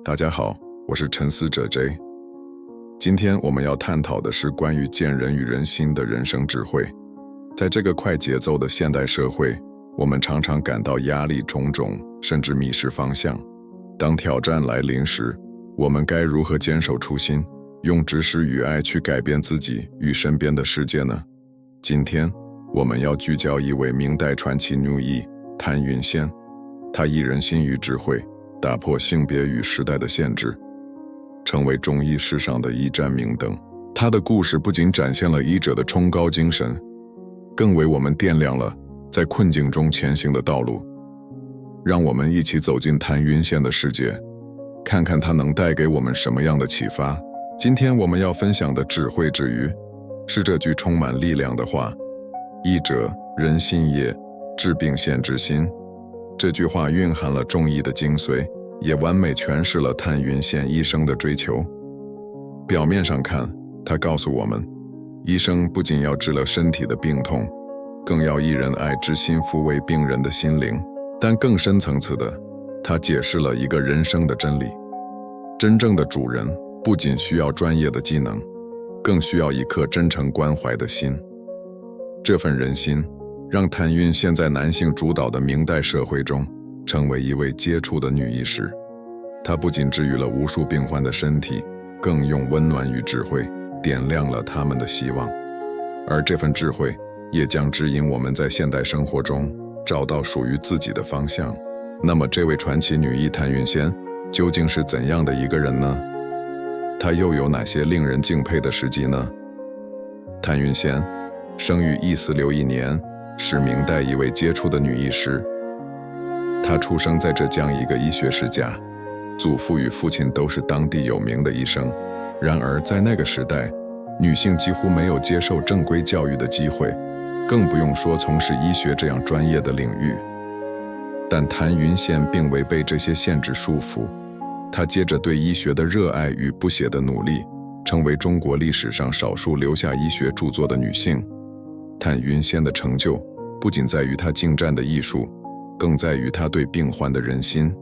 大家好，我是沉思者J。今天我们要探讨的是关于见人与人心的人生智慧。在这个快节奏的现代社会，我们常常感到压力种种，甚至迷失方向。当挑战来临时，我们该如何坚守初心，用知识与爱去改变自己与身边的世界呢？今天我们要聚焦一位明代传奇女医谈允贤，她以仁心与智慧打破性别与时代的限制，成为中医史上的一盏明灯。她的故事不仅展现了医者的崇高精神，更为我们点亮了在困境中前行的道路。让我们一起走进谈允贤的世界，看看他能带给我们什么样的启发。今天我们要分享的智慧之语，是这句充满力量的话：医者，仁心也，治病先治心。这句话蕴含了中医的精髓，也完美诠释了谈允贤医生的追求。表面上看，他告诉我们，医生不仅要治了身体的病痛，更要以仁爱之心抚慰病人的心灵。但更深层次的，他解释了一个人生的真理：真正的主人不仅需要专业的技能，更需要一颗真诚关怀的心。这份人心让谈允贤在男性主导的明代社会中成为一位杰出的女医师。她不仅治愈了无数病患的身体，更用温暖与智慧点亮了他们的希望。而这份智慧也将指引我们在现代生活中找到属于自己的方向。那么这位传奇女医谈允贤究竟是怎样的一个人呢？她又有哪些令人敬佩的事迹呢？谈允贤生于1461年，是明代一位杰出的女医师。她出生在浙江一个医学世家，祖父与父亲都是当地有名的医生。然而在那个时代，女性几乎没有接受正规教育的机会，更不用说从事医学这样专业的领域。但谈允贤并未被这些限制束缚，她接着对医学的热爱与不懈的努力，成为中国历史上少数留下医学著作的女性。谈允贤的成就不仅在于她精湛的艺术，更在于她对病患的仁心。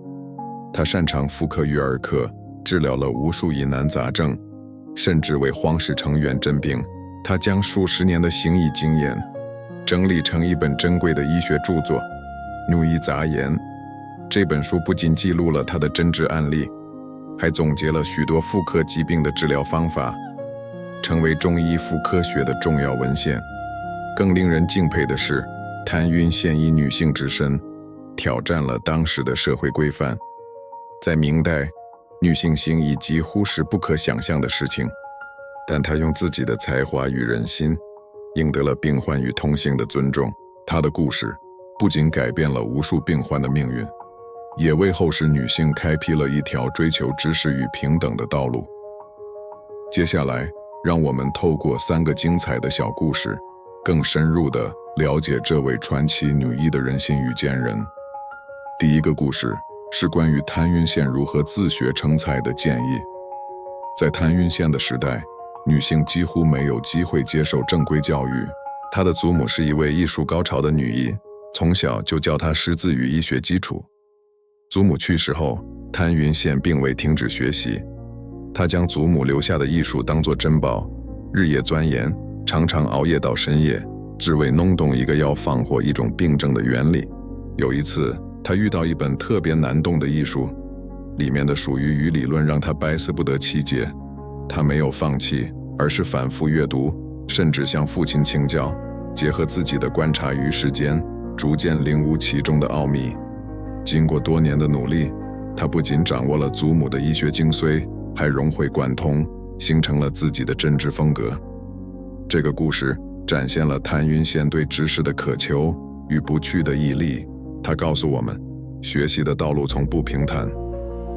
她擅长妇科与儿科，治疗了无数疑难杂症，甚至为皇室成员诊病。她将数十年的行医经验整理成一本珍贵的医学著作《女医杂言》。这本书不仅记录了她的真实案例，还总结了许多妇科疾病的治疗方法，成为中医妇科学的重要文献。更令人敬佩的是，谈允贤以女性之身挑战了当时的社会规范。在明代，女性行医几乎是不可想象的事情，但她用自己的才华与人心赢得了病患与同行的尊重。她的故事不仅改变了无数病患的命运，也为后世女性开辟了一条追求知识与平等的道路。接下来，让我们透过3个精彩的小故事，更深入地了解这位传奇女医的人心与坚韧。第一个故事是关于谈允贤如何自学成才的建议。在谈允贤的时代，女性几乎没有机会接受正规教育。她的祖母是一位艺术高超的女医，从小就教她识字与医学基础。祖母去世后，谈允贤并未停止学习，她将祖母留下的艺术当作珍宝，日夜钻研，常常熬夜到深夜，只为弄懂一个药方或一种病症的原理。有一次，他遇到一本特别难懂的医术，里面的术语与理论让他百思不得其解。他没有放弃，而是反复阅读，甚至向父亲请教，结合自己的观察与实践，逐渐领悟其中的奥秘。经过多年的努力，他不仅掌握了祖母的医学精髓，还融会贯通，形成了自己的真知风格。这个故事展现了谈允贤对知识的渴求与不屈的毅力。他告诉我们，学习的道路从不平坦，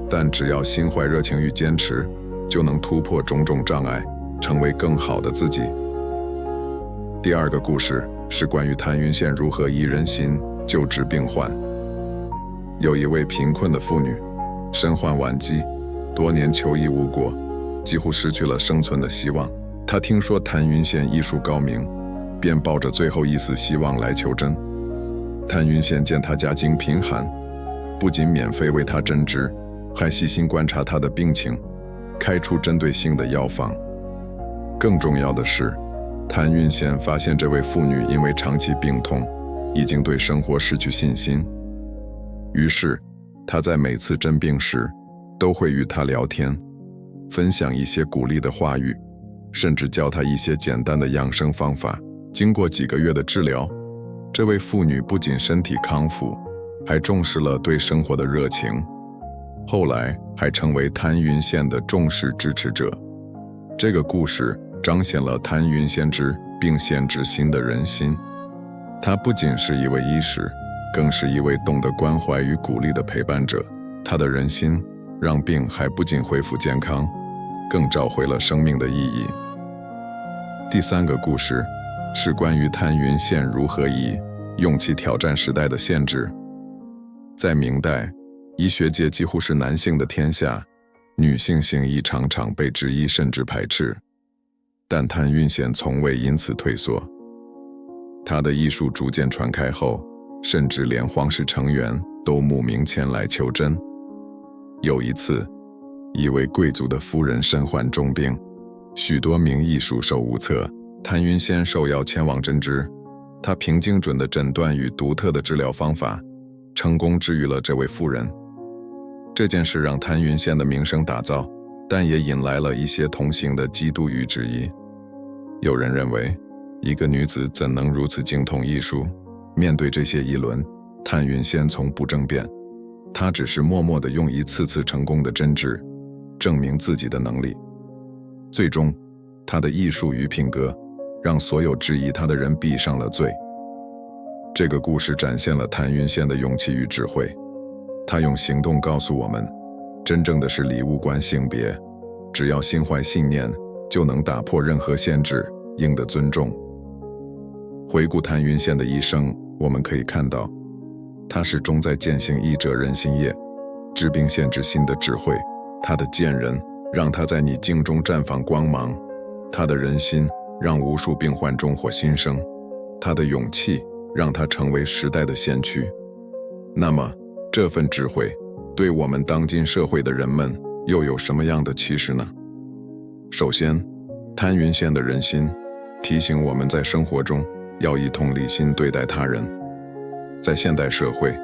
但只要心怀热情与坚持，就能突破种种障碍，成为更好的自己。第二个故事是关于谈允贤如何以仁心救治病患。有一位贫困的妇女，身患晚疾，多年求医无果，几乎失去了生存的希望。她听说谈允贤医术高明，便抱着最后一丝希望来求诊。谈允贤见她家境贫寒，不仅免费为她诊治，还细心观察她的病情，开出针对性的药方。更重要的是，谭允贤发现这位妇女因为长期病痛，已经对生活失去信心。于是，他在每次诊病时，都会与她聊天，分享一些鼓励的话语，甚至教她一些简单的养生方法。经过几个月的治疗，这位妇女不仅身体康复，还重视了对生活的热情，后来还成为谭允贤的重视支持者。这个故事彰显了谭允贤治病先治心的人心。他不仅是一位医师，更是一位懂得关怀与鼓励的陪伴者。他的人心让病还不仅恢复健康，更找回了生命的意义。第三个故事是关于谭允贤如何以勇气挑战时代的限制。在明代，医学界几乎是男性的天下，女性行医常常被质疑甚至排斥，但谭允贤从未因此退缩。他的医术逐渐传开后，甚至连皇室成员都慕名前来求诊。有一次，一位贵族的夫人身患重病，许多名医束手无策，谭允贤受邀前往诊治。他凭精准的诊断与独特的治疗方法，成功治愈了这位妇人。这件事让谭允贤的名声大噪，但也引来了一些同行的嫉妒与质疑。有人认为，一个女子怎能如此精通医术？面对这些议论，谭允贤从不争辩，他只是默默地用一次次成功的诊治，证明自己的能力。最终，他的艺术与品格让所有质疑他的人闭上了嘴。这个故事展现了谭允贤的勇气与智慧，他用行动告诉我们，真正的是理无关性别，只要心怀信念，就能打破任何限制，赢得尊重。回顾谭允贤的一生，我们可以看到，他始终在践行医者仁心业，治病先治心的智慧。他的坚韧让他在逆境中绽放光芒，他的仁心让无数病患重获新生，他的勇气让他成为时代的先驱。那么，这份智慧对我们当今社会的人们又有什么样的启示呢？首先，谭允贤的仁心提醒我们在生活中要以同理心对待他人。在现代社会，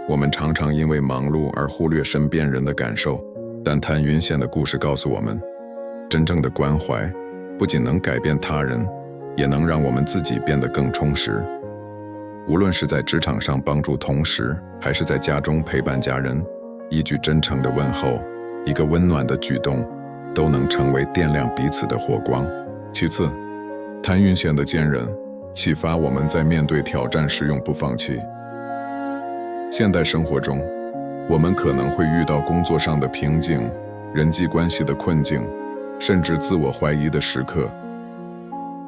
我们常常因为忙碌而忽略身边人的感受，但谭允贤的故事告诉我们，真正的关怀不仅能改变他人，也能让我们自己变得更充实。无论是在职场上帮助同事，还是在家中陪伴家人，一句真诚的问候，一个温暖的举动，都能成为点亮彼此的火光。其次，谭允贤的坚韧启发我们在面对挑战时永不放弃。现代生活中，我们可能会遇到工作上的瓶颈、人际关系的困境，甚至自我怀疑的时刻。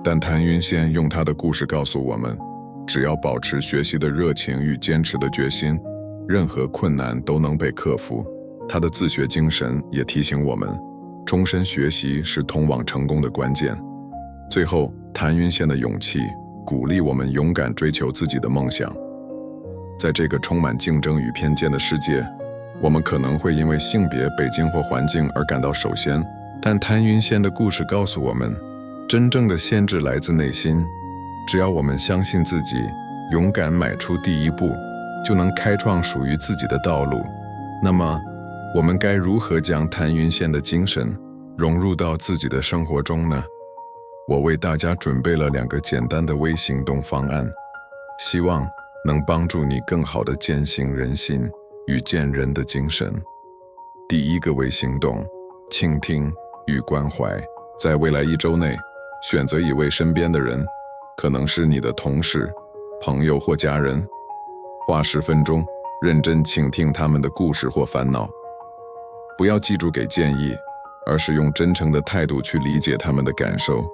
但谭允贤用他的故事告诉我们，只要保持学习的热情与坚持的决心，任何困难都能被克服。他的自学精神也提醒我们，终身学习是通往成功的关键。最后，谭允贤的勇气鼓励我们勇敢追求自己的梦想。在这个充满竞争与偏见的世界，我们可能会因为性别、背景或环境而感到首先，但谭允贤的故事告诉我们，真正的限制来自内心。只要我们相信自己，勇敢迈出第一步，就能开创属于自己的道路。那么，我们该如何将谭允贤的精神融入到自己的生活中呢？我为大家准备了2个简单的微行动方案，希望能帮助你更好地践行仁心与坚韧的精神。第一个微行动，倾听与关怀。在未来1周内，选择一位身边的人，可能是你的同事、朋友或家人，花10分钟认真倾听他们的故事或烦恼。不要记住给建议，而是用真诚的态度去理解他们的感受，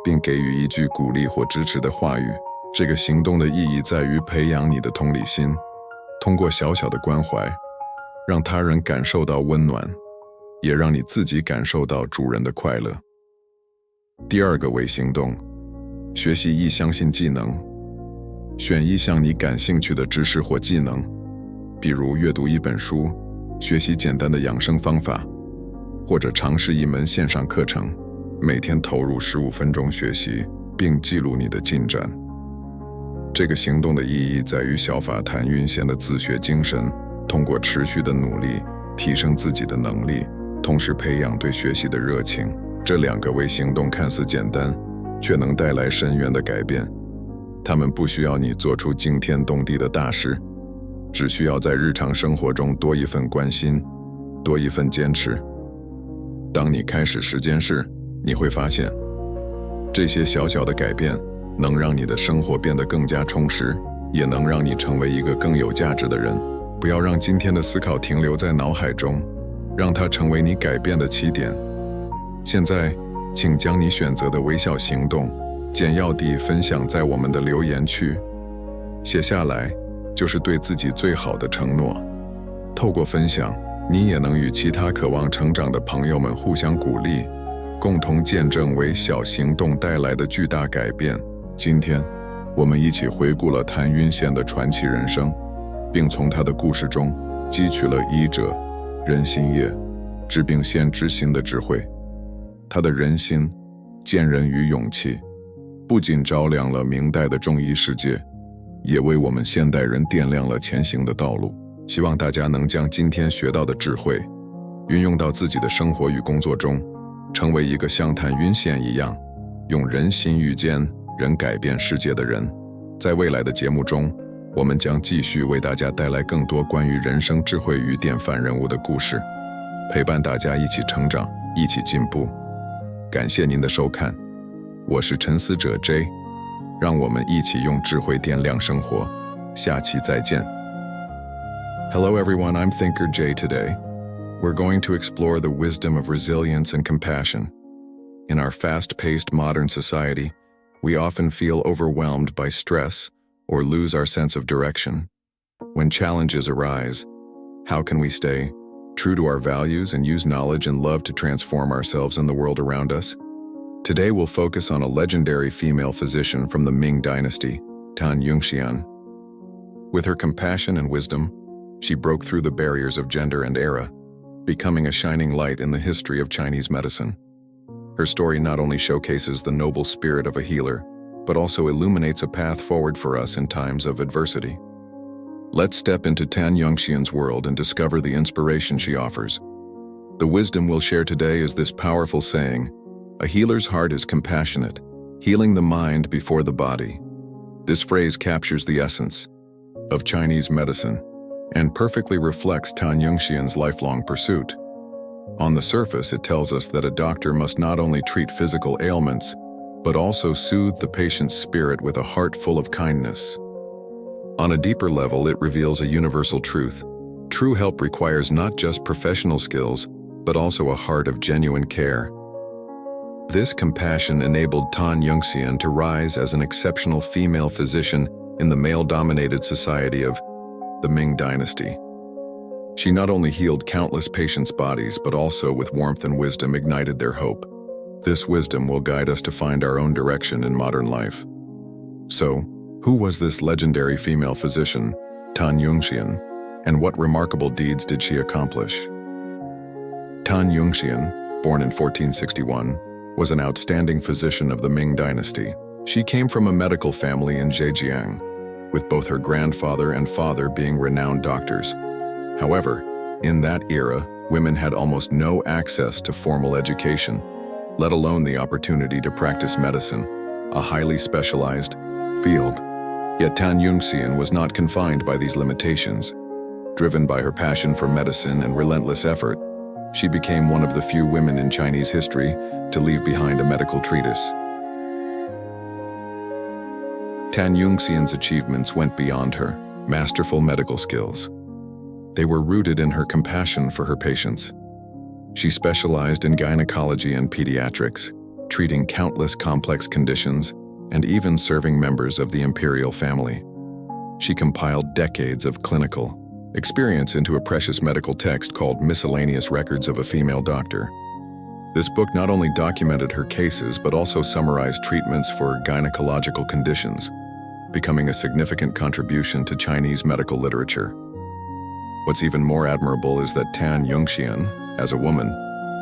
并给予一句鼓励或支持的话语。这个行动的意义在于培养你的同理心，通过小小的关怀，让他人感受到温暖，也让你自己感受到助人的快乐。第2个微行动，学习一项新技能。选一项你感兴趣的知识或技能，比如阅读一本书、学习简单的养生方法，或者尝试一门线上课程，每天投入15分钟学习，并记录你的进展。这个行动的意义在于效法谭允贤的自学精神，通过持续的努力提升自己的能力，同时培养对学习的热情。这2个微行动看似简单，却能带来深远的改变。他们不需要你做出惊天动地的大事，只需要在日常生活中多一份关心，多一份坚持。当你开始实践时，你会发现，这些小小的改变能让你的生活变得更加充实，也能让你成为一个更有价值的人。不要让今天的思考停留在脑海中，让它成为你改变的起点。现在，请将你选择的微小行动简要地分享在我们的留言区，写下来就是对自己最好的承诺。透过分享，你也能与其他渴望成长的朋友们互相鼓励，共同见证微小行动带来的巨大改变。今天，我们一起回顾了谭允贤的传奇人生，并从他的故事中汲取了医者、仁心业、治病先治心的智慧。他的仁心、坚韧与勇气，不仅照亮了明代的中医世界，也为我们现代人点亮了前行的道路。希望大家能将今天学到的智慧运用到自己的生活与工作中，成为一个像谭允贤一样用仁心与坚韧改变世界的人。在未来的节目中，我们将继续为大家带来更多关于人生智慧与典范人物的故事，陪伴大家一起成长，一起进步。感谢您的收看，我是沉思者 J， 让我们一起用智慧点亮生活。下期再见。Hello everyone, I'm Thinker J. Today, we're going to explore the wisdom of resilience and compassion. In our fast-paced modern society, we often feel overwhelmed by stress or lose our sense of direction. When challenges arise, how can we stay true to our values and use knowledge and love to transform ourselves and the world around us? Today we'll focus on a legendary female physician from the Ming Dynasty, Tan Yunxian. With her compassion and wisdom, she broke through the barriers of gender and era, becoming a shining light in the history of Chinese medicine. Her story not only showcases the noble spirit of a healer, but also illuminates a path forward for us in times of adversity. Let's step into Tan Yunxian's world and discover the inspiration she offers. The wisdom we'll share today is this powerful saying, "A healer's heart is compassionate, healing the mind before the body." This phrase captures the essence of Chinese medicine and perfectly reflects Tan Yunxian's lifelong pursuit. On the surface, it tells us that a doctor must not only treat physical ailments, but also soothe the patient's spirit with a heart full of kindness. On a deeper level, it reveals a universal truth. True help requires not just professional skills, but also a heart of genuine care. This compassion enabled Tan Yunxian to rise as an exceptional female physician in the male-dominated society of the Ming Dynasty. She not only healed countless patients' bodies, but also with warmth and wisdom ignited their hope. This wisdom will guide us to find our own direction in modern life. So, who was this legendary female physician, Tan Yunxian, and what remarkable deeds did she accomplish? Tan Yunxian, born in 1461, was an outstanding physician of the Ming Dynasty. She came from a medical family in Zhejiang, with both her grandfather and father being renowned doctors. However, in that era, women had almost no access to formal education, let alone the opportunity to practice medicine, a highly specialized field. Yet Tan Yunxian was not confined by these limitations. Driven by her passion for medicine and relentless effort, she became one of the few women in Chinese history to leave behind a medical treatise. Tan Yunxian's achievements went beyond her masterful medical skills. They were rooted in her compassion for her patients. She specialized in gynecology and pediatrics, treating countless complex conditions and even serving members of the imperial family. She compiled decades of clinical experience into a precious medical text called Miscellaneous Records of a Female Doctor. This book not only documented her cases but also summarized treatments for gynecological conditions, becoming a significant contribution to Chinese medical literature. What's even more admirable is that Tan Yongxian, as a woman,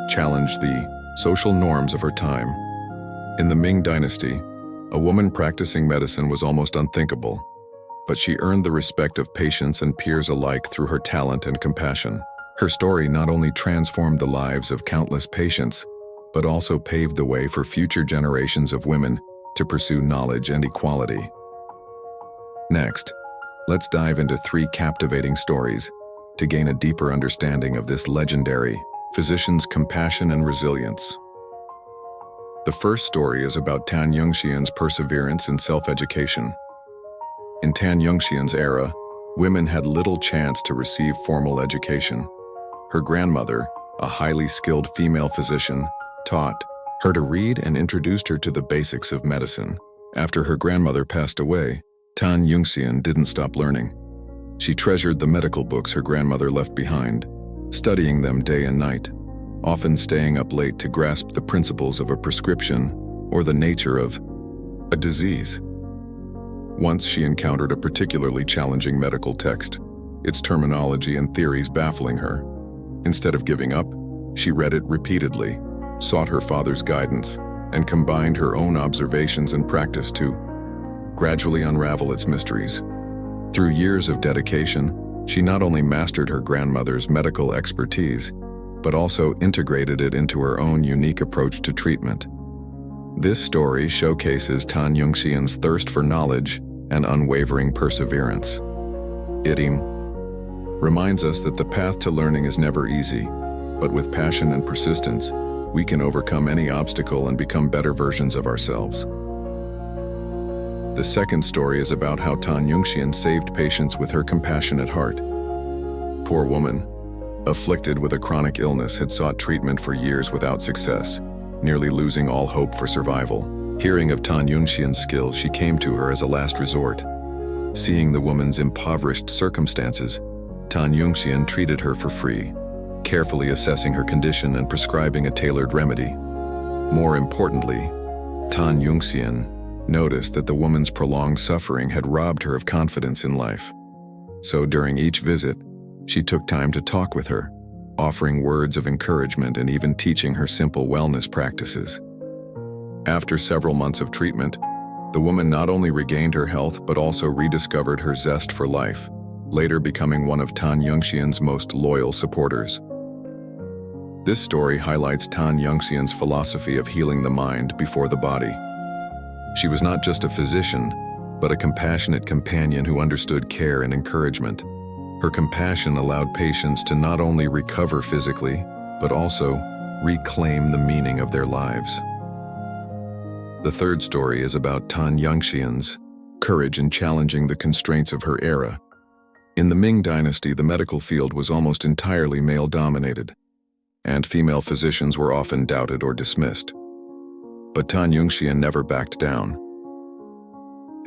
challenged the social norms of her time. In the Ming Dynasty, a woman practicing medicine was almost unthinkable, but she earned the respect of patients and peers alike through her talent and compassion. Her story not only transformed the lives of countless patients, but also paved the way for future generations of women to pursue knowledge and equality. Next, let's dive into 3 captivating stories to gain a deeper understanding of this legendary physician's compassion and resilience. The first story is about Tan Yongxian's perseverance in self-education. In Tan Yongxian's era, women had little chance to receive formal education. Her grandmother, a highly skilled female physician, taught her to read and introduced her to the basics of medicine. After her grandmother passed away, Tan Yongxian didn't stop learning. She treasured the medical books her grandmother left behind, studying them day and night, often staying up late to grasp the principles of a prescription or the nature of a disease. Once she encountered a particularly challenging medical text, its terminology and theories baffling her. Instead of giving up, she read it repeatedly, sought her father's guidance, and combined her own observations and practice to gradually unravel its mysteries. Through years of dedication, she not only mastered her grandmother's medical expertise, but also integrated it into her own unique approach to treatment. This story showcases Tan Yongxian's thirst for knowledge and unwavering perseverance. It reminds us that the path to learning is never easy, but with passion and persistence, we can overcome any obstacle and become better versions of ourselves. The second story is about how Tan Yongxian saved patients with her compassionate heart. Poor woman, afflicted with a chronic illness, had sought treatment for years without success, nearly losing all hope for survival. Hearing of Tan Yongxian's skill, she came to her as a last resort. Seeing the woman's impoverished circumstances, Tan Yongxian treated her for free, carefully assessing her condition and prescribing a tailored remedy. More importantly, Tan Yongxian noticed that the woman's prolonged suffering had robbed her of confidence in life. So during each visit, she took time to talk with her, offering words of encouragement and even teaching her simple wellness practices. After several months of treatment, the woman not only regained her health but also rediscovered her zest for life, later becoming one of Tan Yongxian's most loyal supporters. This story highlights Tan Yongxian's philosophy of healing the mind before the body. She was not just a physician, but a compassionate companion who understood care and encouragement. Her compassion allowed patients to not only recover physically, but also reclaim the meaning of their lives. The third story is about Tan Yongxian's courage in challenging the constraints of her era. In the Ming Dynasty, the medical field was almost entirely male-dominated, and female physicians were often doubted or dismissed. But Tan Yongxian never backed down.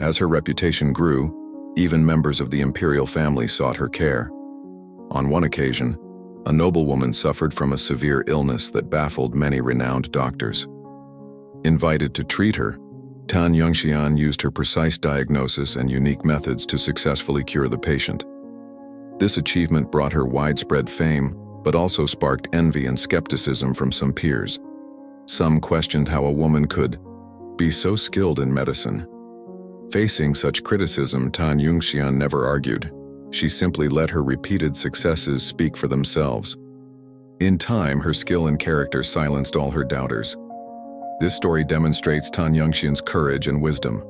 As her reputation grew, even members of the imperial family sought her care. On one occasion, a noblewoman suffered from a severe illness that baffled many renowned doctors. Invited to treat her, Tan Yongxian used her precise diagnosis and unique methods to successfully cure the patient. This achievement brought her widespread fame, but also sparked envy and skepticism from some peers. Some questioned how a woman could be so skilled in medicine. Facing such criticism, Tan Yongxian never argued. She simply let her repeated successes speak for themselves. In time, her skill and character silenced all her doubters. This story demonstrates Tan Yongxian's courage and wisdom.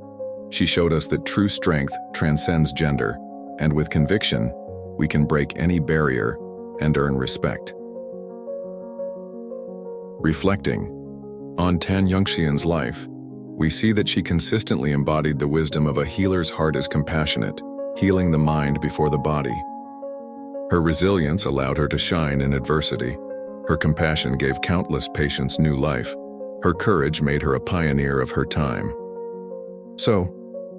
She showed us that true strength transcends gender, and with conviction, we can break any barrier and earn respect. Reflecting on Tan Yongxian's life, we see that she consistently embodied the wisdom of a healer's heart as compassionate, healing the mind before the body. Her resilience allowed her to shine in adversity. Her compassion gave countless patients new life. Her courage made her a pioneer of her time. So,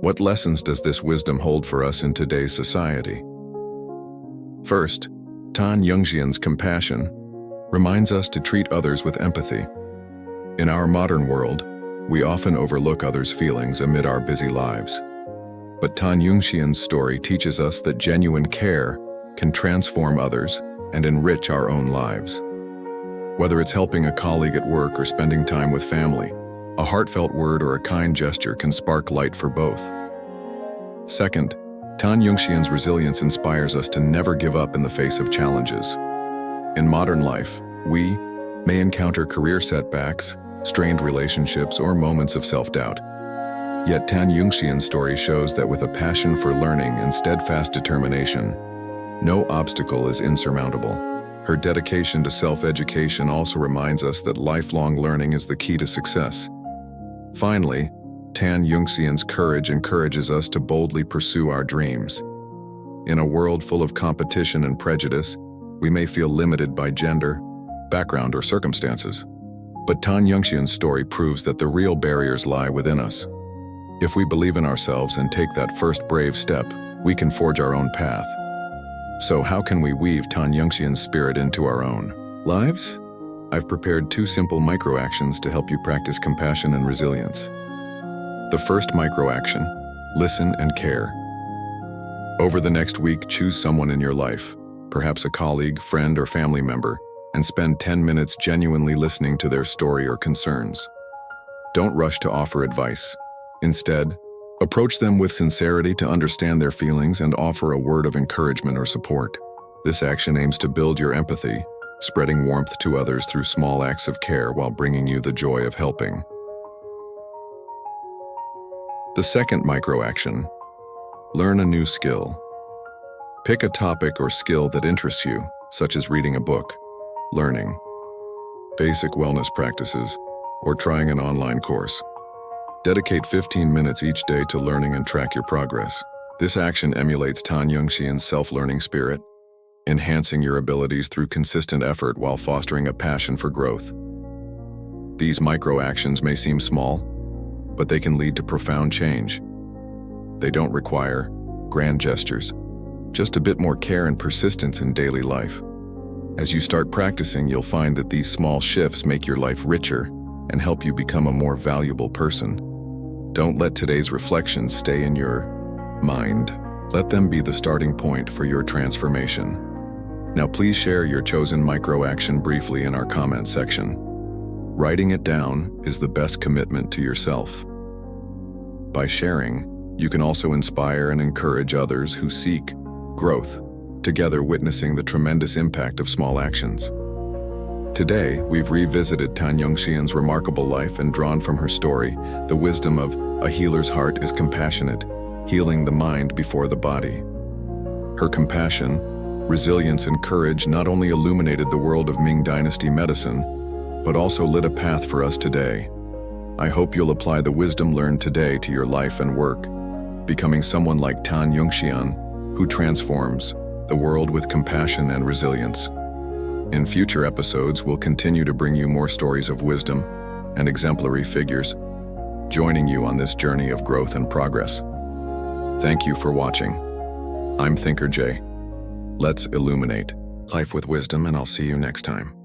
what lessons does this wisdom hold for us in today's society? First, Tan Yongxian's compassion reminds us to treat others with empathy. In our modern world, we often overlook others' feelings amid our busy lives. But Tan Yongxian's story teaches us that genuine care can transform others and enrich our own lives. Whether it's helping a colleague at work or spending time with family, a heartfelt word or a kind gesture can spark light for both. Second, Tan Yongxian's resilience inspires us to never give up in the face of challenges. In modern life, we may encounter career setbacks, strained relationships, or moments of self-doubt. Yet Tan Yongxian's story shows that with a passion for learning and steadfast determination, no obstacle is insurmountable. Her dedication to self-education also reminds us that lifelong learning is the key to success. Finally, Tan Yongxian's courage encourages us to boldly pursue our dreams. In a world full of competition and prejudice, we may feel limited by gender, background, or circumstances. But Tan Yongxian's story proves that the real barriers lie within us. If we believe in ourselves and take that first brave step, we can forge our own path. So how can we weave Tan Yongxian's spirit into our own lives? I've prepared 2 simple micro-actions to help you practice compassion and resilience. The first micro-action: listen and care. Over the next week, choose someone in your life, perhaps a colleague, friend, or family member, and spend 10 minutes genuinely listening to their story or concerns. Don't rush to offer advice. Instead, approach them with sincerity to understand their feelings and offer a word of encouragement or support. This action aims to build your empathy, spreading warmth to others through small acts of care while bringing you the joy of helping. The second micro-action: learn a new skill. Pick a topic or skill that interests you, such as reading a book, learning basic wellness practices, or trying an online course. Dedicate 15 minutes each day to learning and track your progress. This action emulates Tan Yongxian's self-learning spirit, enhancing your abilities through consistent effort while fostering a passion for growth. These micro-actions may seem small, but they can lead to profound change. They don't require grand gestures, just a bit more care and persistence in daily life. As you start practicing, you'll find that these small shifts make your life richer and help you become a more valuable person. Don't let today's reflections stay in your mind. Let them be the starting point for your transformation. Now please share your chosen micro-action briefly in our comment section. Writing it down is the best commitment to yourself. By sharing, you can also inspire and encourage others who seek growth, together witnessing the tremendous impact of small actions. Today, we've revisited Tan Yongxian's remarkable life and drawn from her story the wisdom of a healer's heart is compassionate, healing the mind before the body. Her compassion, resilience, and courage not only illuminated the world of Ming Dynasty medicine, but also lit a path for us today. I hope you'll apply the wisdom learned today to your life and work, becoming someone like Tan Yongxian, who transforms the world with compassion and resilience. In future episodes, we'll continue to bring you more stories of wisdom and exemplary figures, joining you on this journey of growth and progress. Thank you for watching. I'm Thinker J. Let's illuminate life with wisdom, and I'll see you next time.